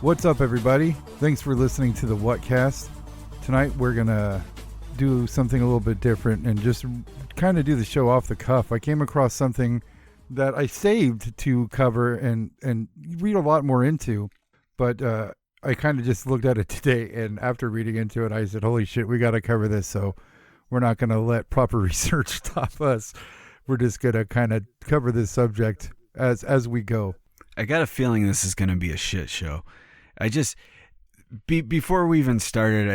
What's up, everybody? Thanks for listening to the Whatcast. Tonight we're going to do something a little bit different and just kind of do the show off the cuff. I came across something that I saved to cover and read a lot more into, but I kind of just looked at it today, and after reading into it, I said, holy shit, we got to cover this, so we're not going to let proper research stop us. We're just going to kind of cover this subject as we go. I got a feeling this is going to be a shit show. Before we even started,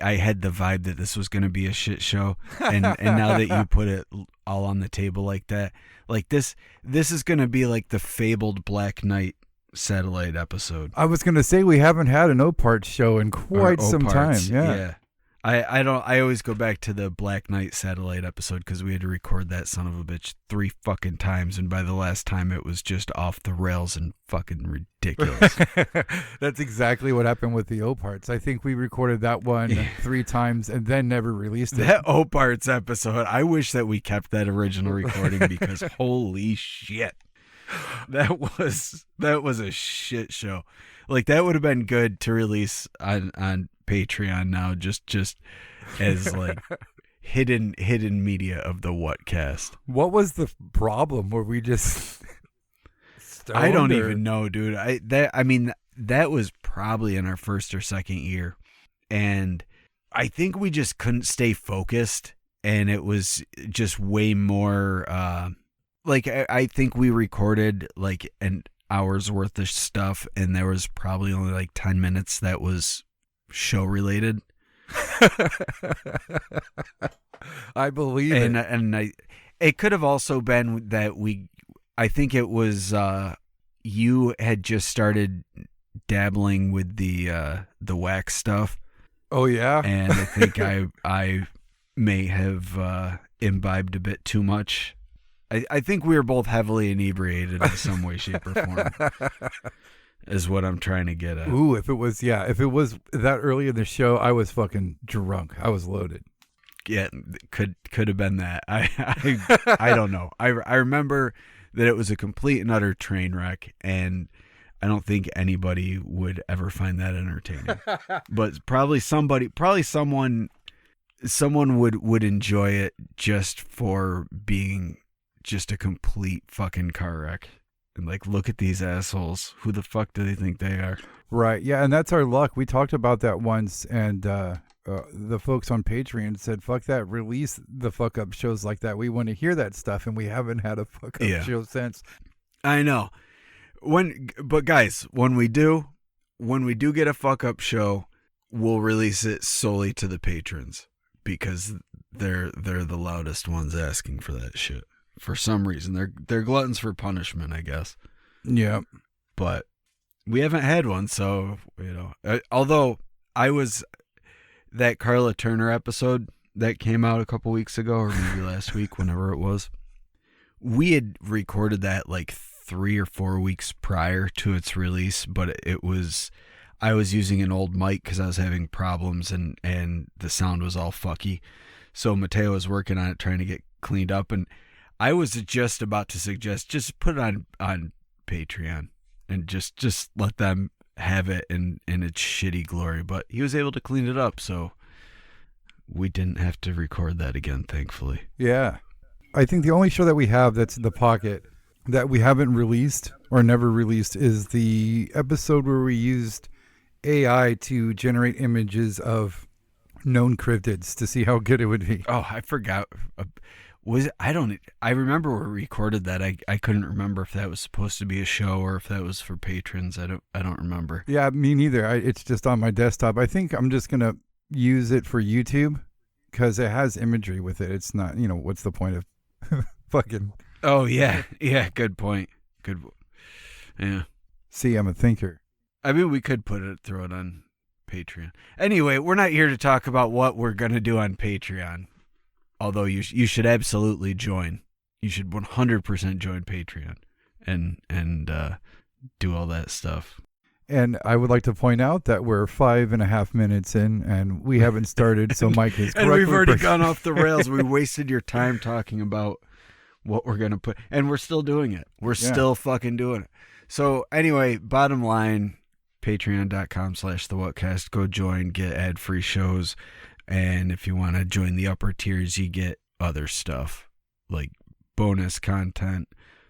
I had the vibe that this was going to be a shit show, and now that you put it all on the table like that, like this is going to be like the fabled Black Knight satellite episode. I was going to say we haven't had an O-Part show in quite some time. Yeah. I always go back to the Black Knight satellite episode because we had to record that son of a bitch 3 fucking times, and by the last time it was just off the rails and fucking ridiculous. That's exactly what happened with the O-Parts. I think we recorded that one 3 times and then never released it. That O-Parts episode, I wish that we kept that original recording because holy shit. That was a shit show. Like, that would have been good to release on Patreon now, just as like hidden media of the Whatcast. What was the problem? Were we just I don't even know, dude. That was probably in our first or second year, and I think we just couldn't stay focused, and it was just way more like I think we recorded like an hour's worth of stuff, and there was probably only like 10 minutes that was show related. I believe it. And it could have also been that I think it was you had just started dabbling with the wax stuff. Oh yeah. And I think I may have imbibed a bit too much. I think we were both heavily inebriated in some way, shape, or form. Is what I'm trying to get at. Ooh, if it was that early in the show, I was fucking drunk. I was loaded. Yeah, could have been that. I don't know. I remember that it was a complete and utter train wreck, and I don't think anybody would ever find that entertaining. But probably someone would enjoy it just for being just a complete fucking car wreck. And like, look at these assholes. Who the fuck do they think they are? Right. Yeah, and that's our luck. We talked about that once, and the folks on Patreon said, fuck that, release the fuck up shows like that. We want to hear that stuff, and we haven't had a fuck up show since. I know. But guys, when we do get a fuck up show, we'll release it solely to the patrons because they're the loudest ones asking for that shit. For some reason, they're gluttons for punishment, I guess. Yeah, but we haven't had one, so although I was that Carla Turner episode that came out a couple weeks ago, or maybe last week, whenever it was, we had recorded that like 3 or 4 weeks prior to its release, but I was using an old mic because I was having problems and the sound was all fucky. So Mateo was working on it, trying to get cleaned up, and I was just about to suggest just put it on Patreon and just let them have it in its shitty glory. But he was able to clean it up, so we didn't have to record that again, thankfully. Yeah. I think the only show that we have that's in the pocket that we haven't released or never released is the episode where we used AI to generate images of known cryptids to see how good it would be. Oh, I forgot. I remember we recorded that. I couldn't remember if that was supposed to be a show or if that was for patrons. I don't remember. Yeah, me neither. It's just on my desktop. I think I'm just going to use it for YouTube because it has imagery with it. It's not, what's the point of fucking... Oh, yeah. Yeah, good point. Good. Yeah. See, I'm a thinker. I mean, we could throw it on Patreon. Anyway, we're not here to talk about what we're going to do on Patreon. Although you should absolutely join. You should 100% join Patreon and do all that stuff. And I would like to point out that we're 5.5 minutes in and we haven't started, so Mike is correctly... And we've already gone off the rails. We wasted your time talking about what we're going to put... And we're still doing it. We're still fucking doing it. So anyway, bottom line, patreon.com/thewhatcast. Go join, get ad-free shows. And if you want to join the upper tiers, you get other stuff like bonus content,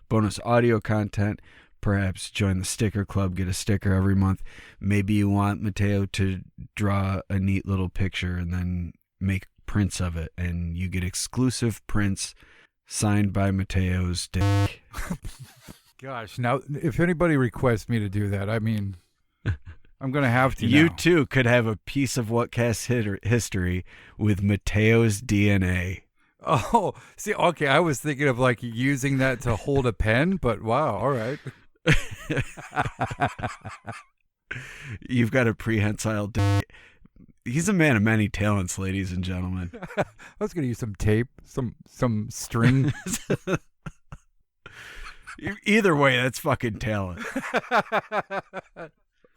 bonus audio content. Perhaps join the sticker club, get a sticker every month. Maybe you want Mateo to draw a neat little picture and then make prints of it, and you get exclusive prints signed by Mateo's dick. Gosh, now if anybody requests me to do that, I mean, I'm going to have to You now. too could have a piece of Whatcast history with Mateo's DNA. Oh, see, okay, I was thinking of like using that to hold a pen, but wow, all right. You've got a prehensile dick. He's a man of many talents, ladies and gentlemen. I was going to use some tape, some string. Either way, that's fucking talent.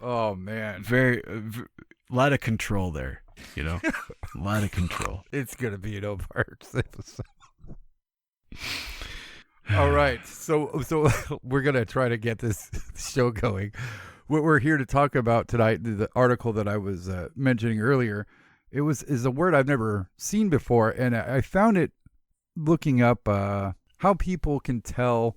Oh, man. A lot of control there, you know? A lot of control. It's going to be an Oparts episode. All right. So we're going to try to get this show going. What we're here to talk about tonight, the article that I was mentioning earlier, is a word I've never seen before, and I found it looking up how people can tell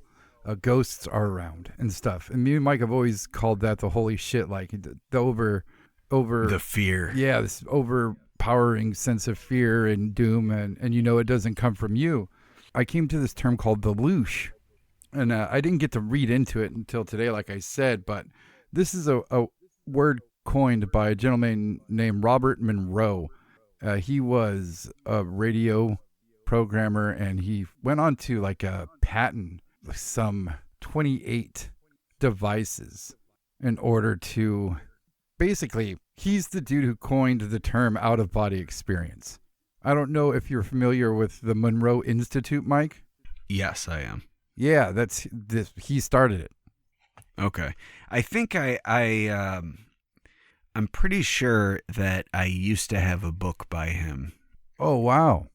ghosts are around and stuff. And me and Mike have always called that the holy shit, like the over the fear. Yeah, this overpowering sense of fear and doom, and it doesn't come from you. I came to this term called the Loosh, and I didn't get to read into it until today, like I said, but this is a word coined by a gentleman named Robert Monroe. He was a radio programmer, and he went on to like a patent some 28 devices in order to basically, he's the dude who coined the term out-of-body experience. I don't know if you're familiar with the Monroe Institute, Mike. Yes, I am. Yeah, that's this. He started it. Okay. I think I'm pretty sure that I used to have a book by him. Oh, wow.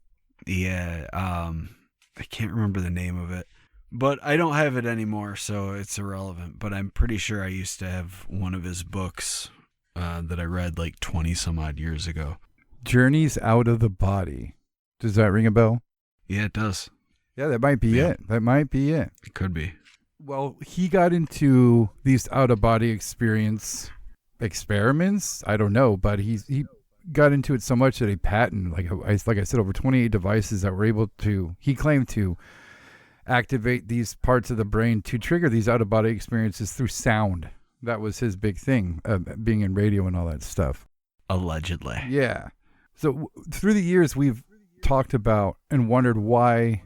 Yeah, I can't remember the name of it, but I don't have it anymore, so it's irrelevant. But I'm pretty sure I used to have one of his books that I read like 20 some odd years ago. Journeys Out of the Body. Does that ring a bell? Yeah, it does. Yeah, that might be it. That might be it. It could be. Well, he got into these out-of-body experience experiments. I don't know, but he got into it so much that he patented, like I said, over 28 devices that were able to, he claimed, to activate these parts of the brain to trigger these out-of-body experiences through sound. That was his big thing, being in radio and all that stuff. Allegedly. Yeah. So through the years, we've talked about and wondered why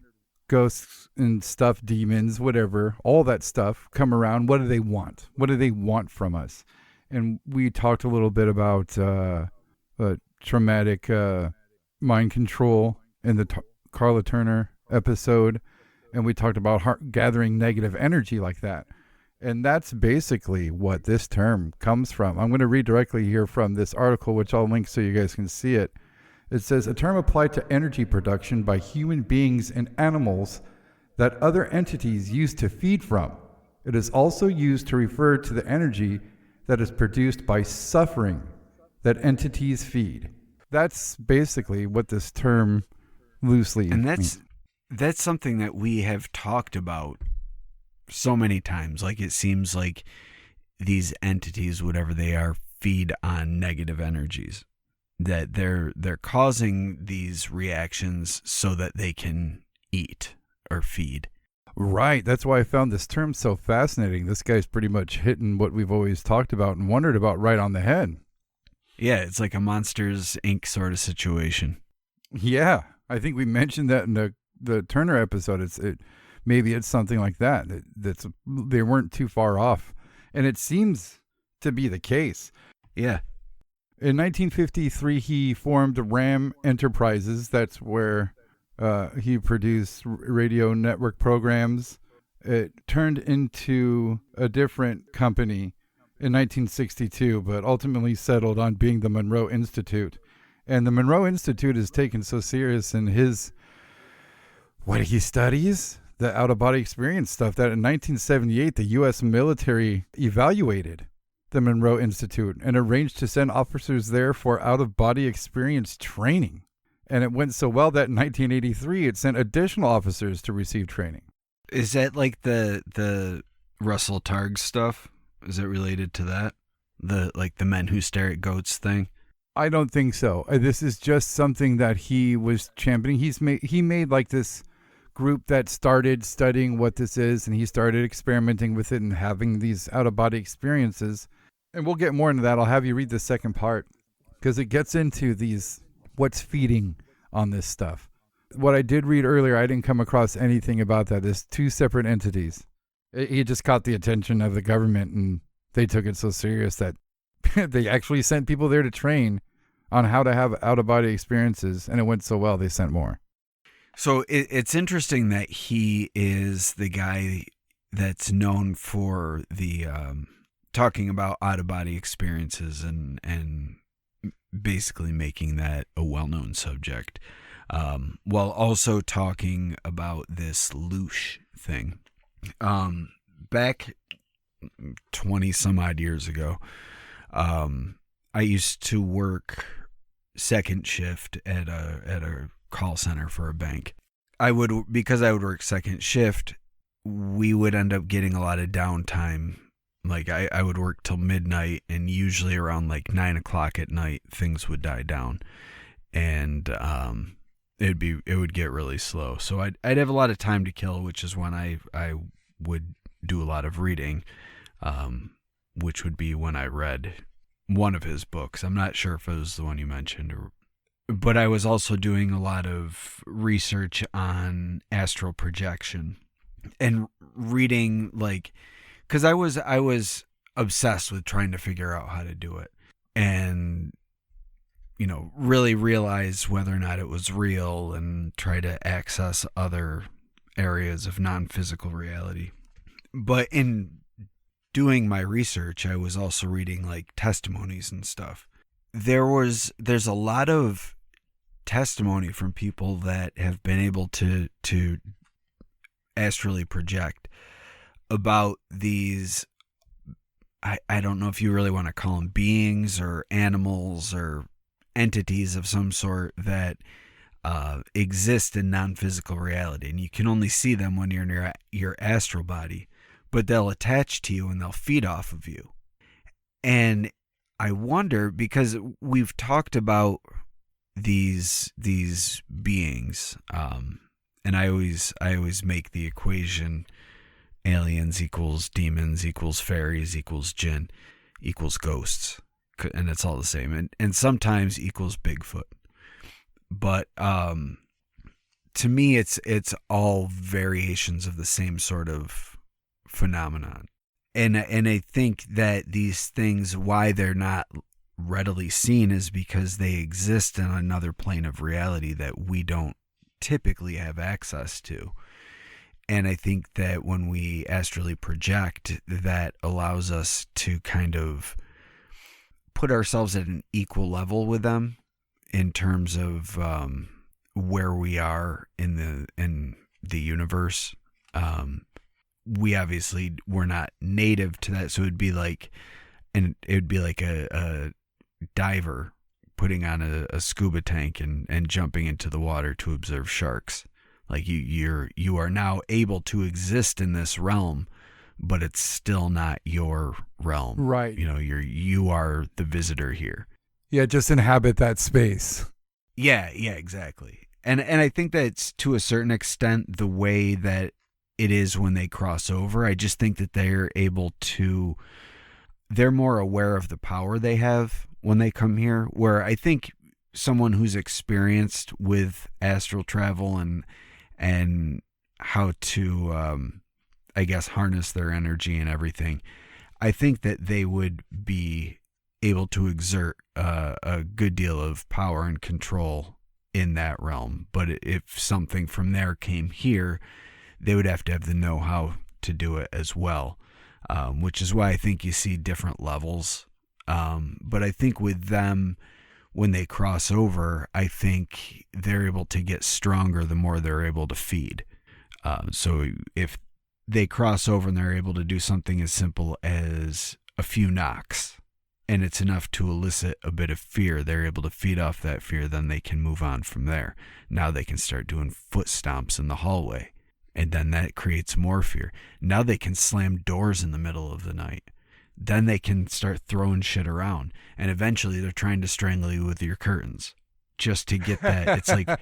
ghosts and stuff, demons, whatever, all that stuff come around. What do they want? What do they want from us? And we talked a little bit about traumatic mind control in the Carla Turner episode. And we talked about gathering negative energy like that. And that's basically what this term comes from. I'm going to read directly here from this article, which I'll link so you guys can see it. It says, a term applied to energy production by human beings and animals that other entities use to feed from. It is also used to refer to the energy that is produced by suffering that entities feed. That's basically what this term loosely means. That's something that we have talked about so many times. Like, it seems like these entities, whatever they are, feed on negative energies. That they're causing these reactions so that they can eat or feed. Right. That's why I found this term so fascinating. This guy's pretty much hitting what we've always talked about and wondered about right on the head. Yeah, it's like a Monsters, Inc. sort of situation. Yeah. I think we mentioned that in the Turner episode. Maybe it's something like that. They weren't too far off. And it seems to be the case. Yeah. In 1953, he formed RAM Enterprises. That's where he produced radio network programs. It turned into a different company in 1962, but ultimately settled on being the Monroe Institute. And the Monroe Institute is taken so serious in what he studies, the out-of-body experience stuff, that in 1978, the U.S. military evaluated the Monroe Institute, and arranged to send officers there for out-of-body experience training. And it went so well that in 1983, it sent additional officers to receive training. Is that like the Russell Targ stuff? Is it related to that? The men who stare at goats thing? I don't think so. This is just something that he was championing. He made like this group that started studying what this is, and he started experimenting with it and having these out-of-body experiences. And we'll get more into that. I'll have you read the second part because it gets into what's feeding on this stuff. What I did read earlier, I didn't come across anything about that. There's two separate entities. He just caught the attention of the government, and they took it so serious that they actually sent people there to train on how to have out-of-body experiences, and it went so well they sent more. So it's interesting that he is the guy that's known for the talking about out-of-body experiences and basically making that a well-known subject, while also talking about this Loosh thing. Back 20 some odd years ago, I used to work second shift at a call center for a bank. Because I would work second shift, we would end up getting a lot of downtime. Like I would work till midnight, and usually around like 9 o'clock at night, things would die down, and it would get really slow. So I'd have a lot of time to kill, which is when I would do a lot of reading, which would be when I read one of his books. I'm not sure if it was the one you mentioned, but I was also doing a lot of research on astral projection and reading, like, because I was obsessed with trying to figure out how to do it and, really realize whether or not it was real and try to access other areas of non-physical reality. But in doing my research, I was also reading like testimonies and stuff. There's a lot of testimony from people that have been able to astrally project about these, I don't know if you really want to call them beings or animals or entities of some sort that exist in non-physical reality, and you can only see them when you're in your astral body, but they'll attach to you and they'll feed off of you. And I wonder, because we've talked about these beings, and I always make the equation: aliens equals demons equals fairies equals jinn equals ghosts, and it's all the same, and sometimes equals Bigfoot. But to me, it's all variations of the same sort of phenomenon. And I think that these things, why they're not readily seen, is because they exist in another plane of reality that we don't typically have access to. And I think that when we astrally project, that allows us to kind of put ourselves at an equal level with them in terms of where we are in the universe. We're not native to that, so it would be like a diver putting on a scuba tank and jumping into the water to observe sharks. Like you are now able to exist in this realm, but it's still not your realm. Right. You are the visitor here. Yeah, just inhabit that space. Yeah, exactly. And I think that it's, to a certain extent, the way that it is when they cross over. I just think that they're more aware of the power they have when they come here, where I think someone who's experienced with astral travel and how to, I guess, harness their energy and everything, I think that they would be able to exert a good deal of power and control in that realm. But if something from there came here, they would have to have the know-how to do it as well, which is why I think you see different levels. But I think with them, when they cross over, I think they're able to get stronger the more they're able to feed. So if they cross over and they're able to do something as simple as a few knocks and it's enough to elicit a bit of fear, they're able to feed off that fear, then they can move on from there. Now they can start doing foot stomps in the hallway, and then that creates more fear. Now they can slam doors in the middle of the night. Then they can start throwing shit around, and eventually they're trying to strangle you with your curtains just to get that.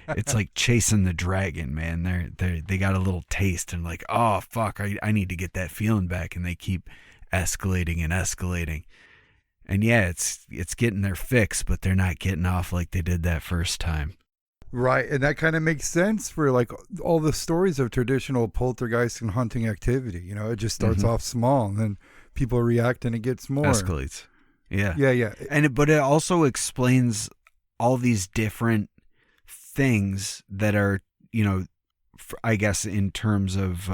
It's like chasing the dragon, man. They got a little taste and like, oh fuck, I need to get that feeling back, and they keep escalating and escalating. And yeah, it's getting their fix, but they're not getting off like they did that first time. Right, and that kind of makes sense for like all the stories of traditional poltergeist and haunting activity. You know, it just starts off small, and then people react, and it gets more escalates. Yeah, yeah. But it also explains all these different things that are, you know, I guess in terms of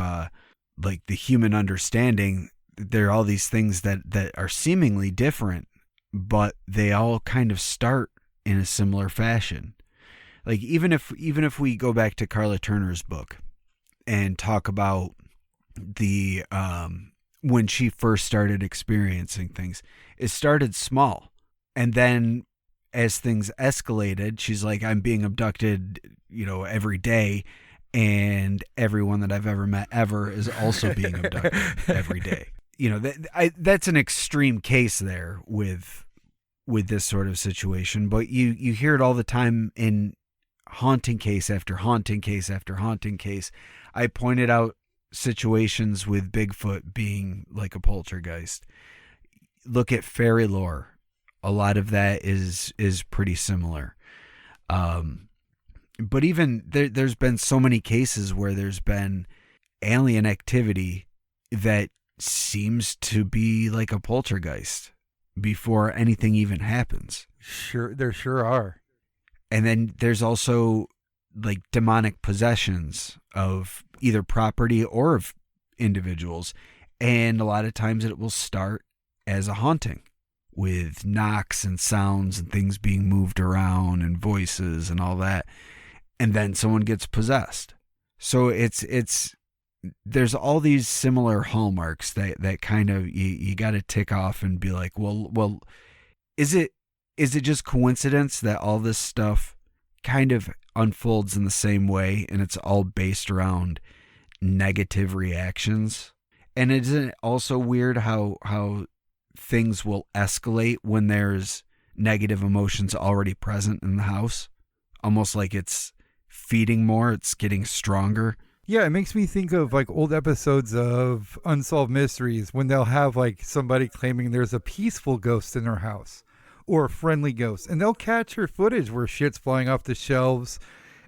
like the human understanding, there are all these things that are seemingly different, but they all kind of start in a similar fashion. Like even if we go back to Carla Turner's book and talk about the when she first started experiencing things, it started small, and then as things escalated, she's like, I'm being abducted, you know, every day, and everyone that I've ever met ever is also being abducted every day. You know, that's an extreme case there with this sort of situation, but you hear it all the time in haunting case after haunting case after haunting case. I pointed out situations with Bigfoot being like a poltergeist. Look at fairy lore. A lot of that is pretty similar. But even there's been so many cases where there's been alien activity that seems to be like a poltergeist before anything even happens. Sure, there sure are. And then there's also like demonic possessions of either property or of individuals. And a lot of times it will start as a haunting with knocks and sounds and things being moved around and voices and all that. And then someone gets possessed. So there's all these similar hallmarks that kind of you got to tick off and be like, well, is it just coincidence that all this stuff kind of unfolds in the same way, and it's all based around negative reactions? And isn't it also weird how things will escalate when there's negative emotions already present in the house? Almost like it's feeding more, it's getting stronger. Yeah, it makes me think of like old episodes of Unsolved Mysteries when they'll have like somebody claiming there's a peaceful ghost in their house or a friendly ghost, and they'll capture footage where shit's flying off the shelves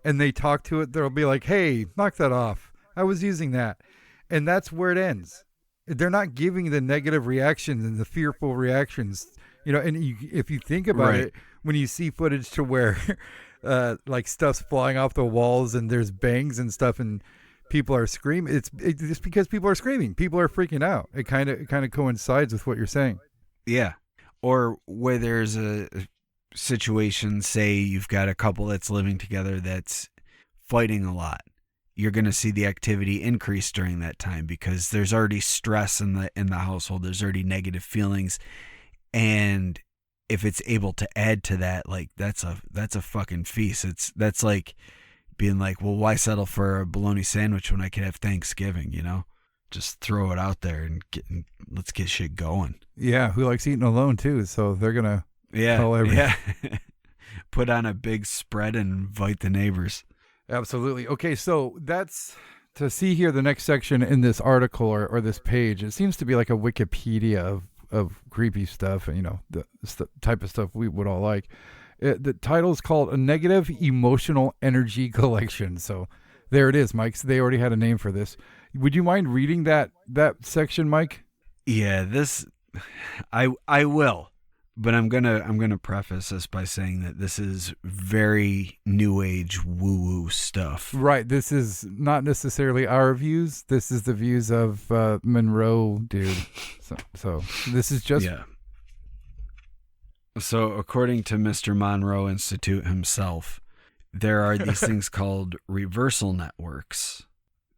and they talk to it. They'll be like, hey, knock that off. I was using that. And that's where it ends. They're not giving the negative reactions and the fearful reactions, you know. And if you think about it, when you see footage to where like stuff's flying off the walls and there's bangs and stuff and people are screaming, it's because people are screaming. People are freaking out. It kind of coincides with what you're saying. Yeah. Or where there's a situation, say you've got a couple that's living together that's fighting a lot. You're going to see the activity increase during that time because there's already stress in the household. There's already negative feelings. And if it's able to add to that, like that's a fucking feast. That's like being like, well, why settle for a bologna sandwich when I could have Thanksgiving, you know? Just throw it out there and let's get shit going. Yeah, who likes eating alone too? So they're gonna tell everyone. Yeah. Put on a big spread and invite the neighbors. Absolutely. Okay, so that's to see here the next section in this article or this page. It seems to be like a Wikipedia of creepy stuff, and you know the type of stuff we would all like. The title is called "A Negative Emotional Energy Collection." So there it is, Mike. So they already had a name for this. Would you mind reading that section, Mike? Yeah, I will, but I'm gonna preface this by saying that this is very new age woo woo stuff. Right. This is not necessarily our views. This is the views of Monroe, dude. So this is just. Yeah. So according to Mr. Monroe Institute himself, there are these things called reversal networks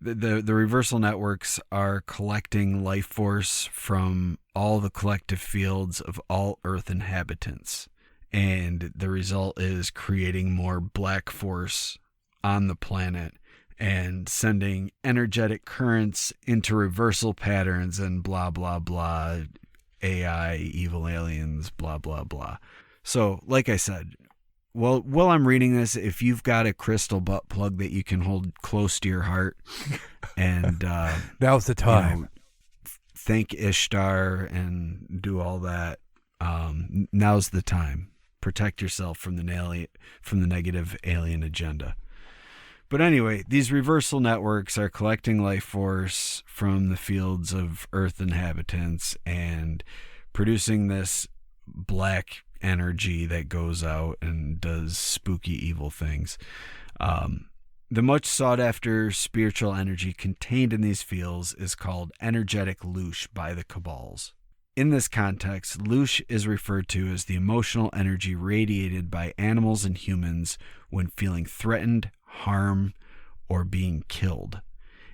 The reversal networks are collecting life force from all the collective fields of all Earth inhabitants. And the result is creating more black force on the planet and sending energetic currents into reversal patterns and blah, blah, blah, AI, evil aliens, blah, blah, blah. So, like I said, well, while I'm reading this, if you've got a crystal butt plug that you can hold close to your heart and now's the time. You know, thank Ishtar and do all that, now's the time. Protect yourself from the negative alien agenda. But anyway, these reversal networks are collecting life force from the fields of Earth inhabitants and producing this black energy that goes out and does spooky, evil things. The much sought after spiritual energy contained in these fields is called energetic loosh by the cabals. In this context, loosh is referred to as the emotional energy radiated by animals and humans when feeling threatened, harmed, or being killed,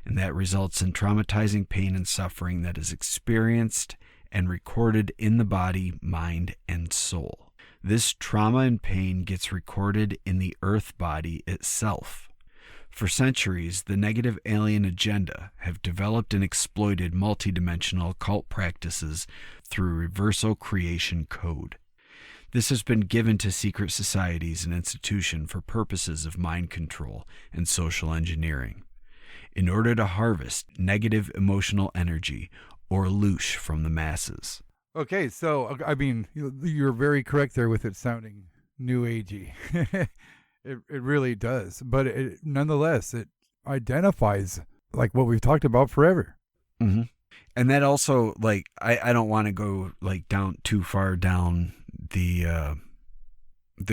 and that results in traumatizing pain and suffering that is experienced and recorded in the body, mind, and soul. This trauma and pain gets recorded in the earth body itself. For centuries, the negative alien agenda have developed and exploited multidimensional occult practices through reversal creation code. This has been given to secret societies and institutions for purposes of mind control and social engineering, in order to harvest negative emotional energy or loosh from the masses. Okay, so I mean, you're very correct there with it sounding new agey. It really does, but nonetheless, it identifies like what we've talked about forever. Mm-hmm. And that also, like, I don't want to go like down too far down the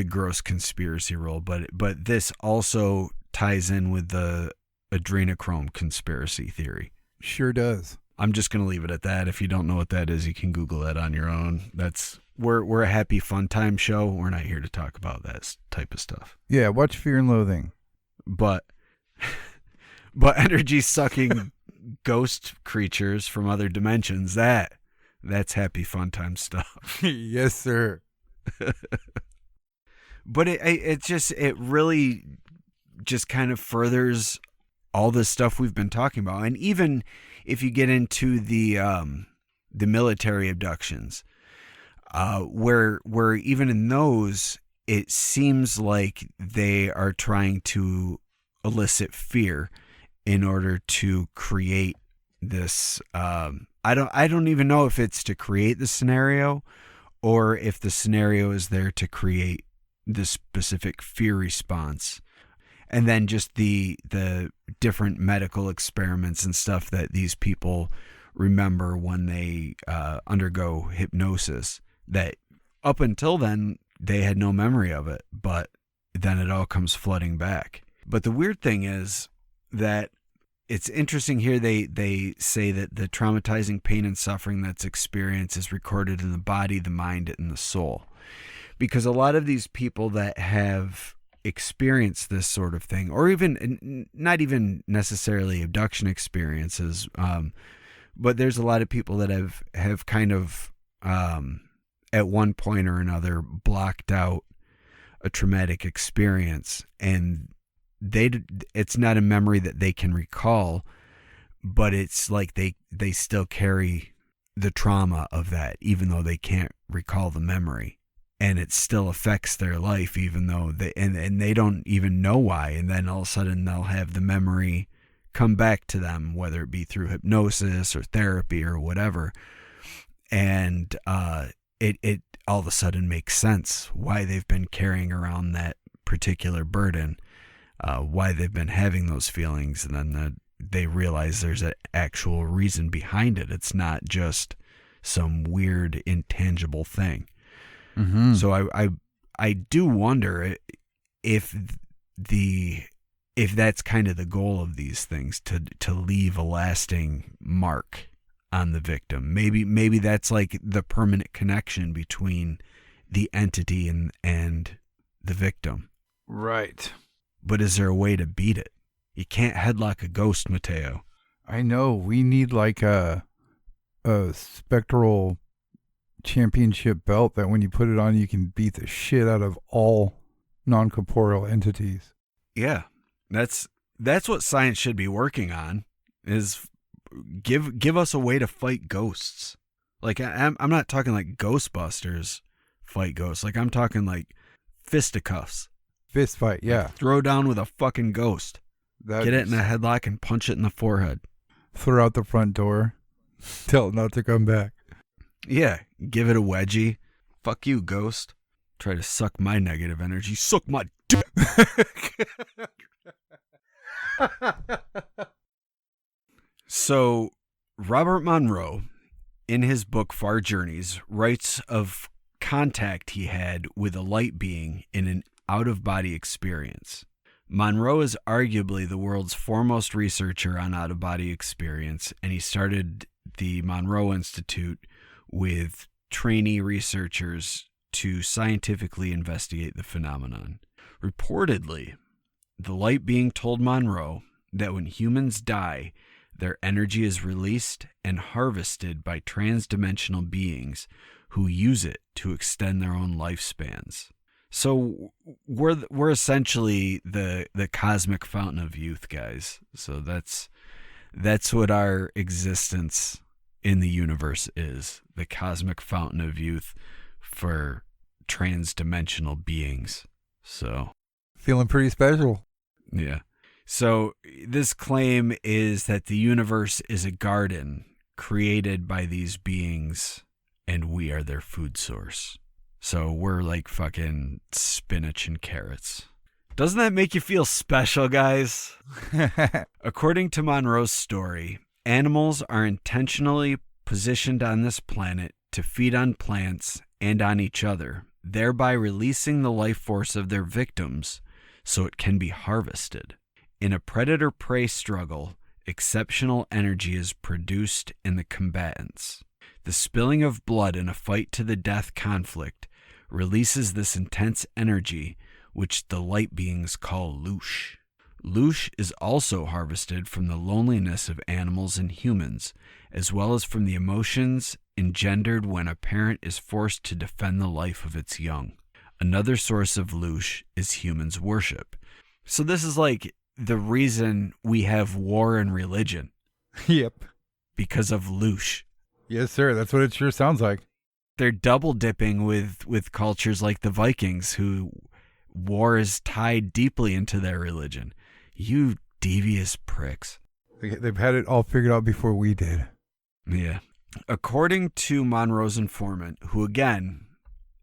gross conspiracy role, but this also ties in with the adrenochrome conspiracy theory. Sure does. I'm just going to leave it at that. If you don't know what that is, you can Google that on your own. We're a happy fun time show. We're not here to talk about that type of stuff. Yeah, watch Fear and Loathing. But energy sucking ghost creatures from other dimensions, that's happy fun time stuff. Yes, sir. But it really just kind of furthers all this stuff we've been talking about. And even if you get into the military abductions, where even in those, it seems like they are trying to elicit fear in order to create this. I don't even know if it's to create the scenario or if the scenario is there to create this specific fear response. And then just the different medical experiments and stuff that these people remember when they undergo hypnosis, that up until then they had no memory of it, but then it all comes flooding back. But the weird thing is that it's interesting here. They say that the traumatizing pain and suffering that's experienced is recorded in the body, the mind, and the soul. Because a lot of these people that have experienced this sort of thing, or even not even necessarily abduction experiences, but there's a lot of people that have kind of at one point or another blocked out a traumatic experience, and it's not a memory that they can recall, but it's like they still carry the trauma of that, even though they can't recall the memory. And it still affects their life, even though they don't even know why. And then all of a sudden they'll have the memory come back to them, whether it be through hypnosis or therapy or whatever. And it all of a sudden makes sense why they've been carrying around that particular burden, why they've been having those feelings. And then they realize there's an actual reason behind it. It's not just some weird intangible thing. Mm-hmm. So I do wonder if that's kind of the goal of these things, to leave a lasting mark on the victim. Maybe that's like the permanent connection between the entity and the victim. Right. But is there a way to beat it? You can't headlock a ghost, Mateo. I know. We need like a spectral championship belt that when you put it on, you can beat the shit out of all non-corporeal entities. Yeah, that's what science should be working on, is give us a way to fight ghosts. Like, I'm not talking like Ghostbusters fight ghosts. Like, I'm talking like fisticuffs. Fist fight, yeah. Like, throw down with a fucking ghost. Get it in a headlock and punch it in the forehead. Throw out the front door. Tell it not to come back. Yeah, give it a wedgie. Fuck you, ghost. Try to suck my negative energy. Suck my dick. So, Robert Monroe, in his book Far Journeys, writes of contact he had with a light being in an out-of-body experience. Monroe is arguably the world's foremost researcher on out-of-body experience, and he started the Monroe Institute with trainee researchers to scientifically investigate the phenomenon. Reportedly, the light being told Monroe that when humans die, their energy is released and harvested by transdimensional beings who use it to extend their own lifespans. So we're essentially the cosmic fountain of youth, guys. So that's what our existence in the universe is, the cosmic fountain of youth for transdimensional beings. So feeling pretty special. Yeah. So this claim is that the universe is a garden created by these beings and we are their food source. So we're like fucking spinach and carrots. Doesn't that make you feel special, guys? According to Monroe's story, animals are intentionally positioned on this planet to feed on plants and on each other, thereby releasing the life force of their victims so it can be harvested. In a predator-prey struggle, exceptional energy is produced in the combatants. The spilling of blood in a fight-to-the-death conflict releases this intense energy, which the light beings call Loosh. Loosh is also harvested from the loneliness of animals and humans, as well as from the emotions engendered when a parent is forced to defend the life of its young. Another source of Loosh is humans' worship. So this is like the reason we have war and religion. Yep. Because of Loosh. Yes, sir. That's what it sure sounds like. They're double dipping with cultures like the Vikings, who war is tied deeply into their religion. You devious pricks. They've had it all figured out before we did. Yeah. According to Monroe's informant, who again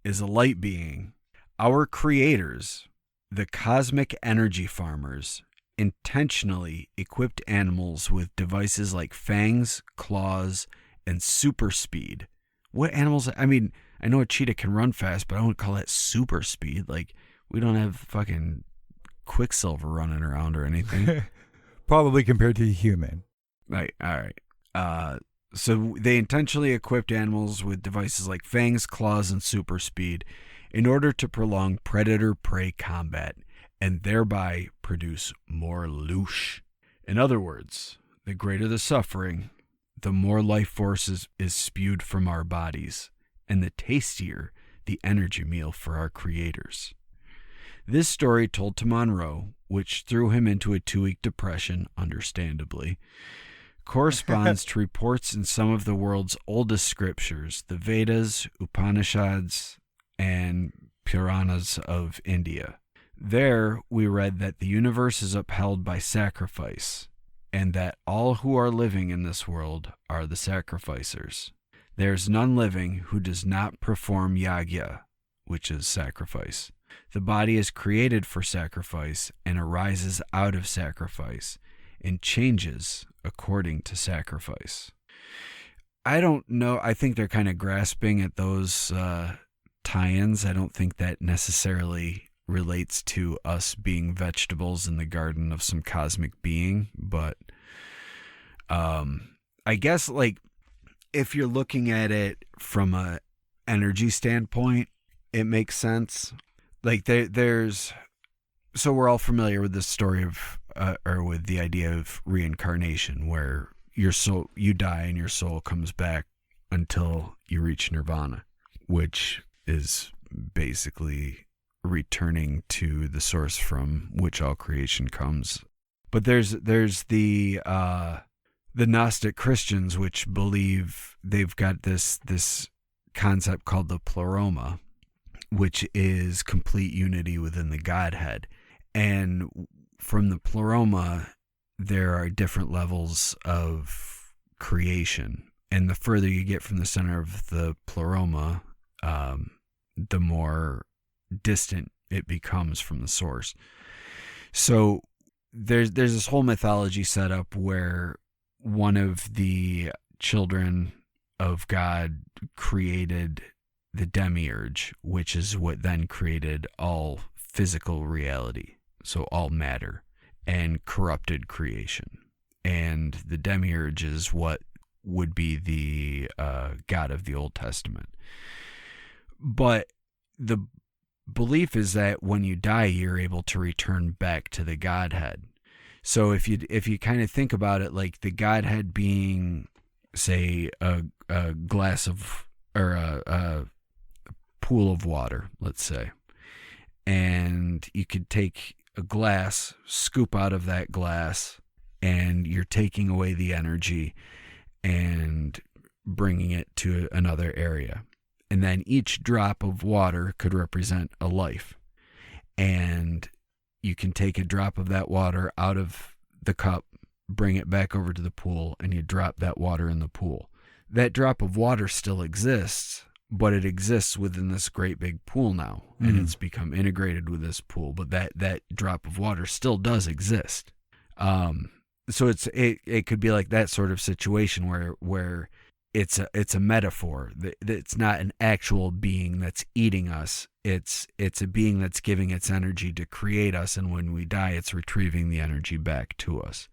is a light being, our creators, the cosmic energy farmers, intentionally equipped animals with devices like fangs, claws, and super speed. What animals? I mean, I know a cheetah can run fast, but I wouldn't call that super speed. Like, we don't have fucking Quicksilver running around or anything. Probably compared to a human. Right. All right. So they intentionally equipped animals with devices like fangs, claws, and super speed in order to prolong predator-prey combat and thereby produce more Loosh. In other words, the greater the suffering, the more life force is spewed from our bodies, and the tastier the energy meal for our creators. This story told to Monroe, which threw him into a 2-week depression, understandably, corresponds to reports in some of the world's oldest scriptures, the Vedas, Upanishads, and Puranas of India. There, we read that the universe is upheld by sacrifice, and that all who are living in this world are the sacrificers. There is none living who does not perform yagya, which is sacrifice. The body is created for sacrifice and arises out of sacrifice and changes according to sacrifice. I don't know. I think they're kind of grasping at those tie-ins. I don't think that necessarily relates to us being vegetables in the garden of some cosmic being, but I guess, like, if you're looking at it from a energy standpoint, it makes sense. Like, there's so we're all familiar with this story or with the idea of reincarnation, where you die and your soul comes back until you reach nirvana, which is basically returning to the source from which all creation comes. But there's the Gnostic Christians, which believe they've got this concept called the pleroma, which is complete unity within the Godhead. And from the pleroma, there are different levels of creation. And the further you get from the center of the pleroma, the more distant it becomes from the source. So there's this whole mythology set up where one of the children of God created the demiurge, which is what then created all physical reality, so all matter, and corrupted creation. And the demiurge is what would be the God of the Old Testament. But the belief is that when you die, you're able to return back to the Godhead. So if you kind of think about it, like the Godhead being, say, a glass of, or a pool of water, let's say, and you could take a glass, scoop out of that glass, and you're taking away the energy and bringing it to another area. And then each drop of water could represent a life. And you can take a drop of that water out of the cup, bring it back over to the pool, and you drop that water in the pool. That drop of water still exists, but it exists within this great big pool now, and it's become integrated with this pool. But that drop of water still does exist. So it could be like that sort of situation where it's a metaphor. It's not an actual being that's eating us. It's a being that's giving its energy to create us, and when we die, it's retrieving the energy back to us,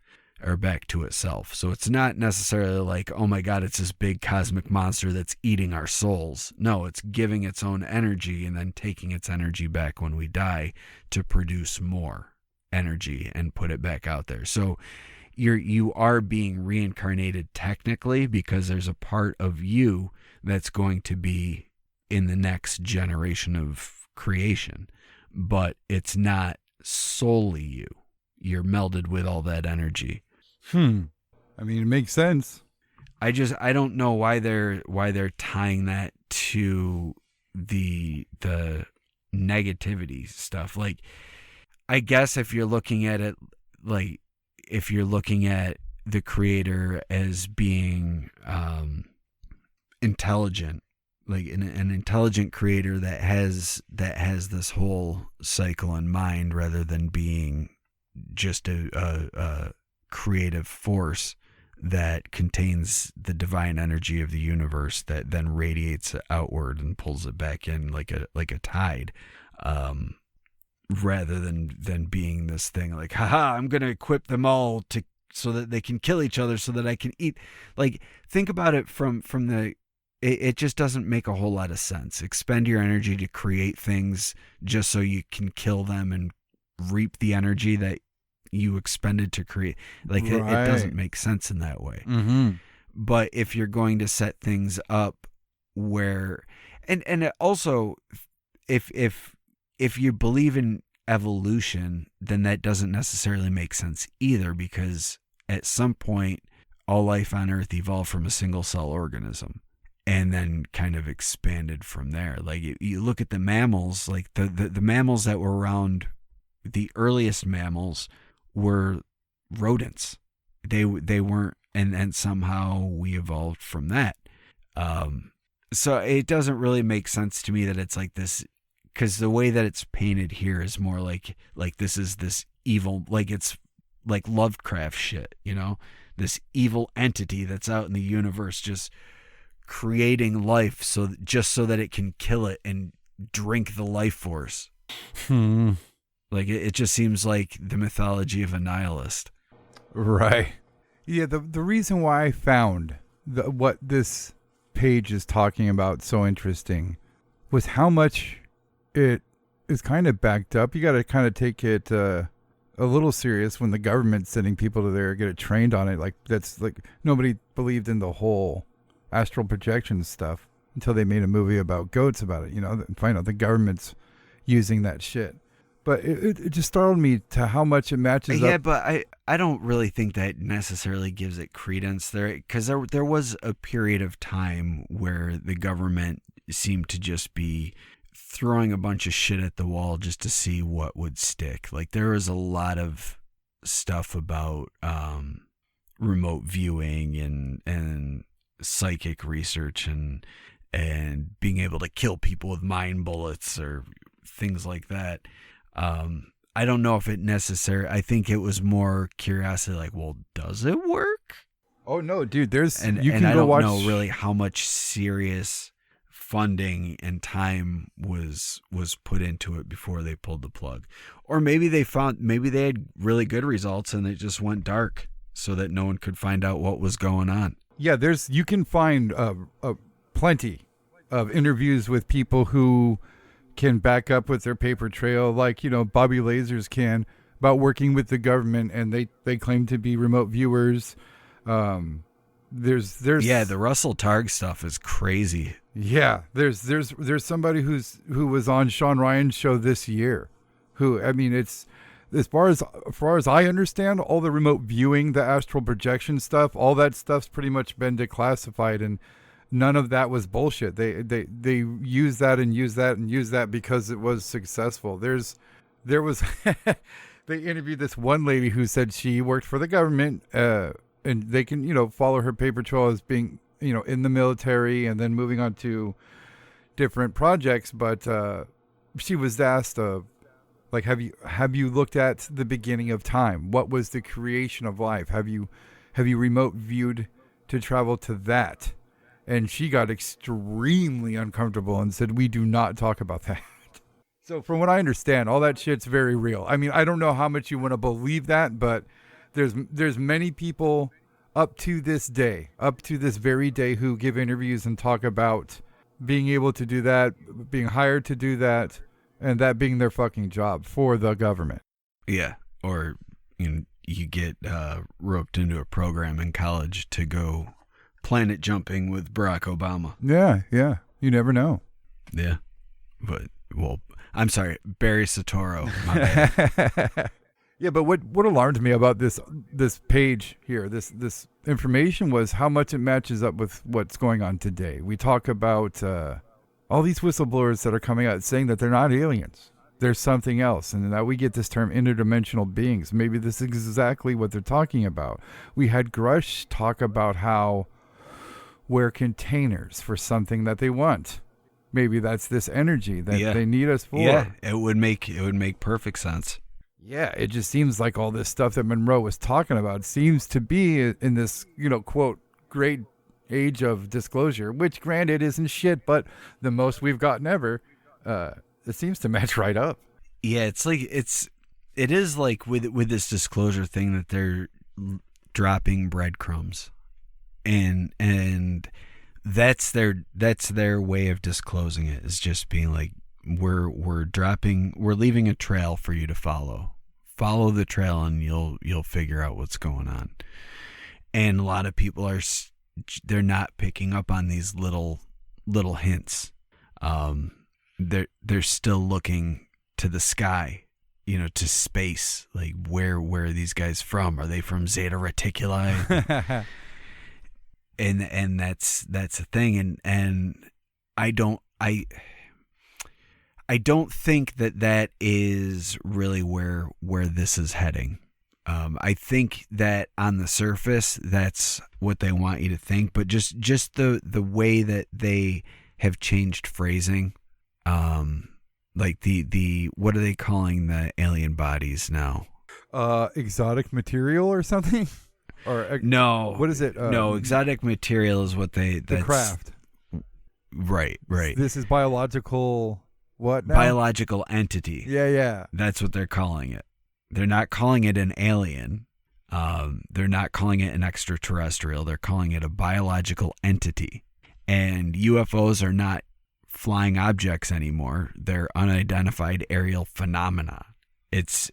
or back to itself. So it's not necessarily like, oh my God, it's this big cosmic monster that's eating our souls. No, it's giving its own energy and then taking its energy back when we die to produce more energy and put it back out there. So you are being reincarnated technically, because there's a part of you that's going to be in the next generation of creation, but it's not solely you. You're melded with all that energy. I mean, it makes sense. I don't know why they're tying that to the negativity stuff. Like, I guess if you're looking at it, like, if you're looking at the creator as being intelligent, like an intelligent creator that has this whole cycle in mind, rather than being just a creative force that contains the divine energy of the universe that then radiates outward and pulls it back in like a tide, rather than being this thing like, haha, I'm going to equip them all so that they can kill each other so that I can eat. Like, think about it from it just doesn't make a whole lot of sense. Expend your energy to create things just so you can kill them and reap the energy that you expended to create. Like, it doesn't make sense in that way. But if you're going to set things up where, and also if you believe in evolution, then that doesn't necessarily make sense either, because at some point all life on Earth evolved from a single cell organism and then kind of expanded from there. Like, you look at the mammals, like the mammals that were around, the earliest mammals were rodents. They weren't, and somehow we evolved from that. So it doesn't really make sense to me that it's like this, because the way that it's painted here is more like this is this evil, like it's like Lovecraft shit, you know, this evil entity that's out in the universe just creating life so that it can kill it and drink the life force. Like, it just seems like the mythology of a nihilist. Right. Yeah, the reason why I found what this page is talking about so interesting was how much it is kind of backed up. You got to kind of take it a a little serious when the government's sending people to there get it trained on it. Like that's like nobody believed in the whole astral projection stuff until they made a movie about goats about it. And find out the government's using that shit. But it just startled me to how much it matches up. Yeah, but I don't really think that necessarily gives it credence there, because there was a period of time where the government seemed to just be throwing a bunch of shit at the wall just to see what would stick. Like there was a lot of stuff about remote viewing and psychic research and being able to kill people with mind bullets or things like that. I don't know if it necessarily. I think it was more curiosity, like, well, does it work? Oh no, dude! You can I go don't watch. know really how much serious funding and time was put into it before they pulled the plug, or maybe they had really good results and it just went dark so that no one could find out what was going on. Yeah, you can find plenty of interviews with people who can back up with their paper trail, like Bobby Lasers can, about working with the government, and they claim to be remote viewers. There's the Russell Targ stuff is crazy. Yeah, there's somebody who was on Sean Ryan's show this year, who, I mean, it's as far as I understand, all the remote viewing, the astral projection stuff, all that stuff's pretty much been declassified, and none of that was bullshit. They use that and use that and use that because it was successful. There was they interviewed this one lady who said she worked for the government, and they can follow her paper trail as being in the military and then moving on to different projects. But she was asked, like, have you looked at the beginning of time? What was the creation of life? Have you remote viewed to travel to that? And she got extremely uncomfortable and said, we do not talk about that. So from what I understand, all that shit's very real. I mean, I don't know how much you want to believe that, but there's many people up to this very day, who give interviews and talk about being able to do that, being hired to do that, and that being their fucking job for the government. Yeah, or you get roped into a program in college to go planet jumping with Barack Obama. Yeah. You never know. Yeah. But, well, I'm sorry, Barry Soetoro. My bad. Yeah, but what alarmed me about this page here, this information, was how much it matches up with what's going on today. We talk about all these whistleblowers that are coming out saying that they're not aliens. There's something else. And now we get this term interdimensional beings. Maybe this is exactly what they're talking about. We had Grush talk about how we're containers for something that they want. Maybe that's this energy that they need us for. Yeah, it would make perfect sense. Yeah, it just seems like all this stuff that Monroe was talking about seems to be in this, quote, great age of disclosure, which granted isn't shit, but the most we've gotten ever. It seems to match right up. Yeah, it is like with this disclosure thing that they're dropping breadcrumbs. And that's their way of disclosing it, is just being like, we're leaving a trail for you to follow the trail, and you'll figure out what's going on. And a lot of people they're not picking up on these little hints. They're still looking to the sky, to space, like where are these guys from? Are they from Zeta Reticuli? And that's a thing, and I don't think that is really where this is heading. I think that on the surface, that's what they want you to think, but just the way that they have changed phrasing, like the what are they calling the alien bodies now? Exotic material or something? Or no, what is it? No, exotic material is what the craft. Right. This is biological. What now? Biological entity. Yeah. That's what they're calling it. They're not calling it an alien. They're not calling it an extraterrestrial. They're calling it a biological entity. And UFOs are not flying objects anymore. They're unidentified aerial phenomena. It's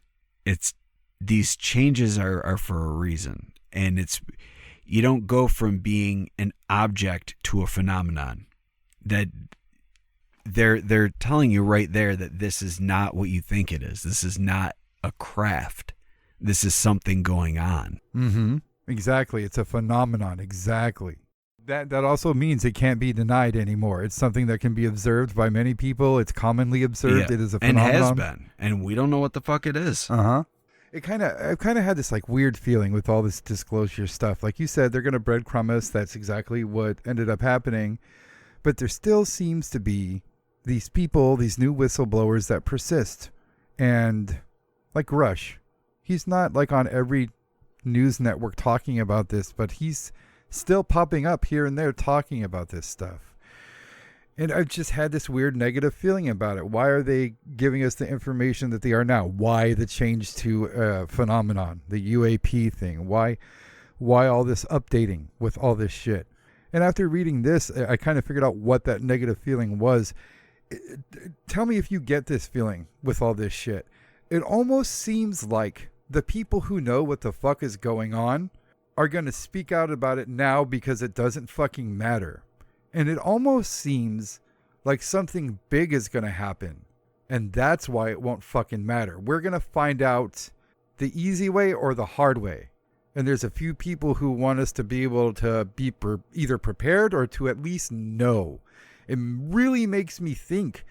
these changes are for a reason. And you don't go from being an object to a phenomenon. That they're telling you right there that this is not what you think it is. This is not a craft. This is something going on. Mm-hmm. Exactly. It's a phenomenon. Exactly. That also means it can't be denied anymore. It's something that can be observed by many people. It's commonly observed. Yeah. It is a phenomenon. And has been. And we don't know what the fuck it is. Uh-huh. I've kind of had this like weird feeling with all this disclosure stuff. Like you said, they're going to breadcrumb us. That's exactly what ended up happening. But there still seems to be these people, these new whistleblowers that persist. And like Rush, he's not like on every news network talking about this, but he's still popping up here and there talking about this stuff. And I've just had this weird negative feeling about it. Why are they giving us the information that they are now? Why the change to phenomenon, the UAP thing? Why all this updating with all this shit? And after reading this, I kind of figured out what that negative feeling was. Tell me if you get this feeling with all this shit. It almost seems like the people who know what the fuck is going on are going to speak out about it now because it doesn't fucking matter. And it almost seems like something big is going to happen. And that's why it won't fucking matter. We're going to find out the easy way or the hard way. And there's a few people who want us to be able to be either prepared or to at least know. It really makes me think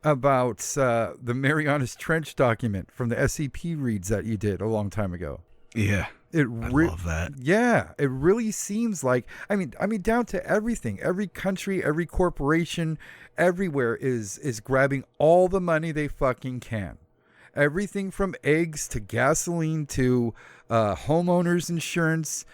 about the Marianas Trench document from the SCP reads that you did a long time ago. Yeah. I love that. Yeah, it really seems like, I mean, down to everything. Every country, every corporation, everywhere is grabbing all the money they fucking can. Everything from eggs to gasoline to homeowners insurance.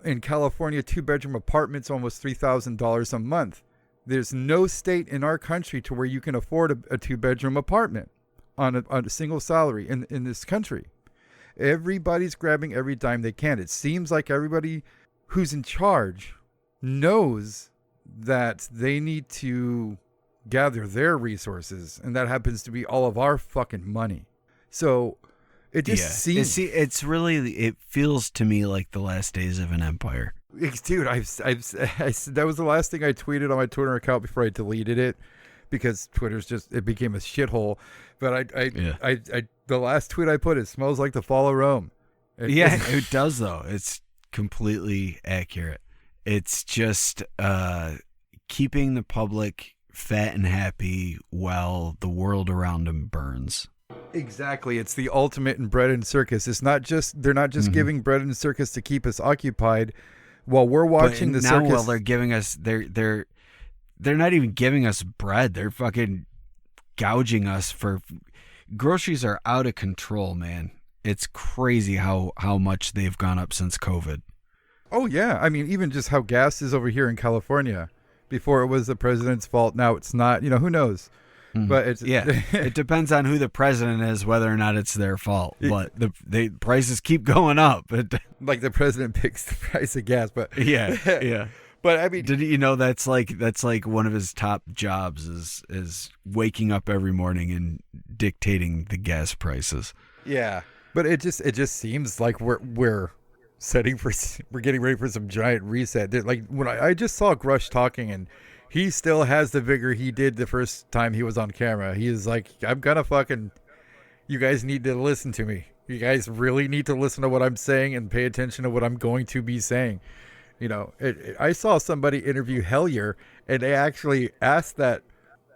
In California, 2-bedroom apartments, almost $3,000 a month. There's no state in our country to where you can afford a 2-bedroom apartment on a single salary in this country. Everybody's grabbing every dime they can. It seems like everybody who's in charge knows that they need to gather their resources, and that happens to be all of our fucking money. So it just seems... it feels to me like the last days of an empire. Dude, that was the last thing I tweeted on my Twitter account before I deleted it, because Twitter's it became a shithole. But the last tweet I put, it smells like the fall of Rome. It does though. It's completely accurate. It's just keeping the public fat and happy while the world around them burns. Exactly. It's the ultimate in bread and circus. They're not just giving bread and circus to keep us occupied while we're watching the circus. Now while they're giving us they're not even giving us bread. They're fucking gouging us for groceries are out of control, man. It's crazy how much they've gone up since COVID. Oh yeah. I mean, even just how gas is over here in California. Before it was the president's fault. Now it's not, who knows? But it's it depends on who the president is, whether or not it's their fault. But the prices keep going up. Like the president picks the price of gas, but yeah. But I mean, did you know that's like one of his top jobs is waking up every morning and dictating the gas prices. Yeah, but it just seems like we're getting ready for some giant reset. Like when I just saw Grush talking, and he still has the vigor he did the first time he was on camera. He is like, I'm gonna fucking, you guys need to listen to me. You guys really need to listen to what I'm saying and pay attention to what I'm going to be saying. I saw somebody interview Hellier, and they actually asked that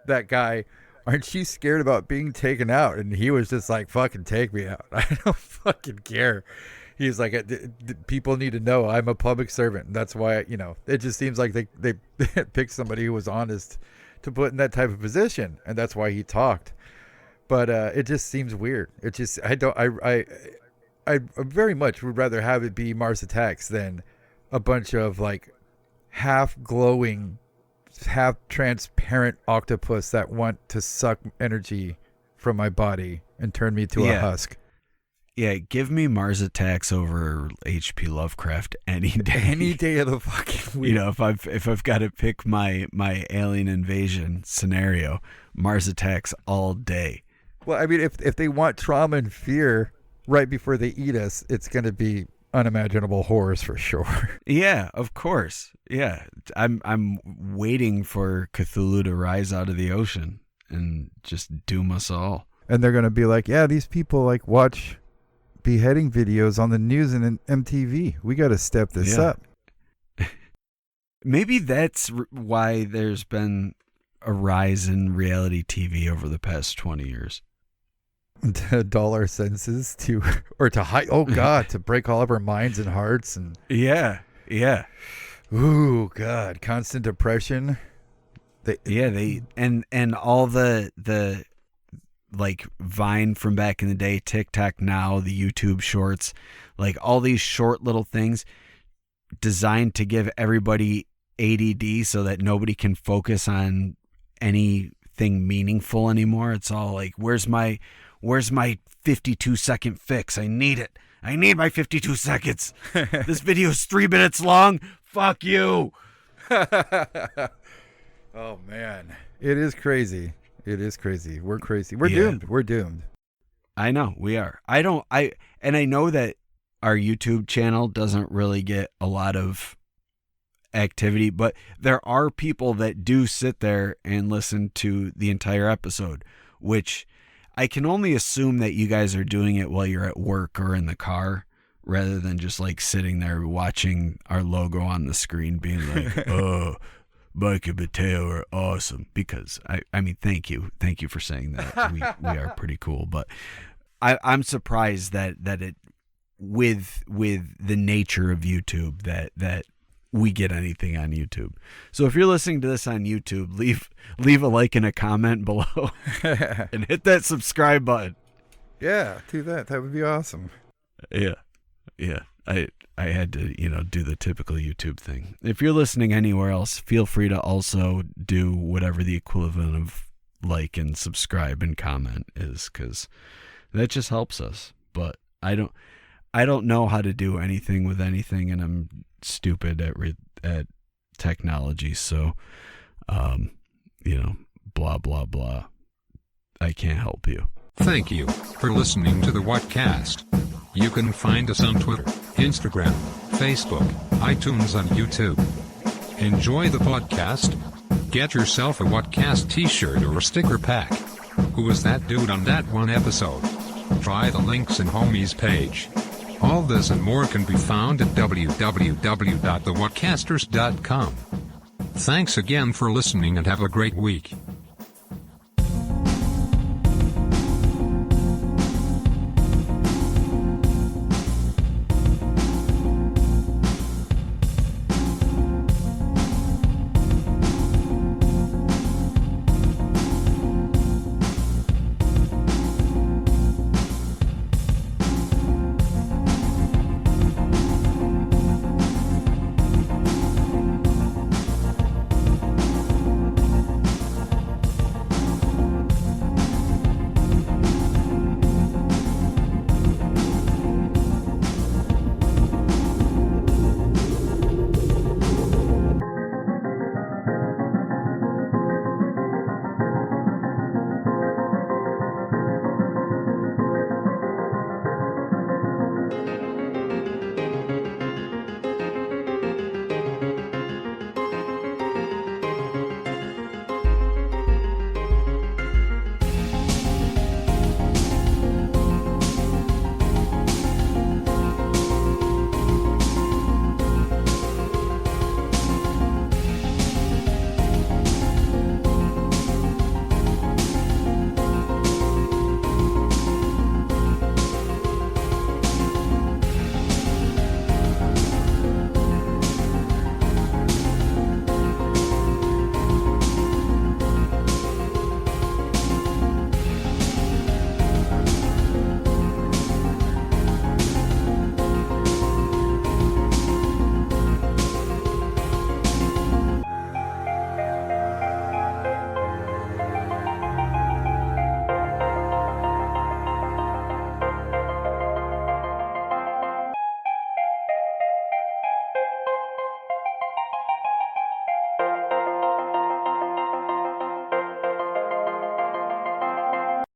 guy, aren't you scared about being taken out? And he was just like, fucking take me out. I don't fucking care. He's like, people need to know I'm a public servant. And that's why, it just seems like they picked somebody who was honest to put in that type of position. And that's why he talked. But it just seems weird. It just, I very much would rather have it be Mars Attacks than a bunch of like half glowing, half transparent octopus that want to suck energy from my body and turn me to a husk. Yeah, give me Mars Attacks over H.P. Lovecraft any day. Any day of the fucking week. If I've got to pick my alien invasion scenario, Mars Attacks all day. Well, I mean, if they want trauma and fear, right before they eat us, it's going to be unimaginable horrors for sure. Yeah, of course. Yeah, I'm waiting for Cthulhu to rise out of the ocean and just doom us all. And they're going to be like, yeah, these people like watch beheading videos on the news and MTV. We got to step this up. Maybe that's why there's been a rise in reality TV over the past 20 years. To dull our senses, to hide. Oh God, to break all of our minds and hearts, and yeah. Ooh God, constant depression. And all the like Vine from back in the day, TikTok now, the YouTube shorts, like all these short little things designed to give everybody ADD so that nobody can focus on anything meaningful anymore. It's all like, where's my 52-second fix? I need it. I need my 52 seconds. This video is 3 minutes long. Fuck you. Oh man, it is crazy. It is crazy. We're crazy. We're doomed. We're doomed. I know we are. I know that our YouTube channel doesn't really get a lot of activity, but there are people that do sit there and listen to the entire episode, which I can only assume that you guys are doing it while you're at work or in the car, rather than just like sitting there watching our logo on the screen being like, oh, Mike and Mateo are awesome. Because I mean, thank you for saying that. We are pretty cool, but I'm surprised that it with the nature of YouTube that we get anything on YouTube. So if you're listening to this on YouTube, leave a like and a comment below and hit that subscribe button. Yeah, do that. That would be awesome. Yeah. I had to, do the typical YouTube thing. If you're listening anywhere else, feel free to also do whatever the equivalent of like and subscribe and comment is, because that just helps us. But I don't know how to do anything with anything, and I'm stupid at technology. So, blah, blah, blah. I can't help you. Thank you for listening to the Whatcast. You can find us on Twitter, Instagram, Facebook, iTunes, and YouTube. Enjoy the podcast. Get yourself a Whatcast t-shirt or a sticker pack. Who was that dude on that one episode? Try the links in Homie's page. All this and more can be found at www.thewhatcasters.com. Thanks again for listening and have a great week.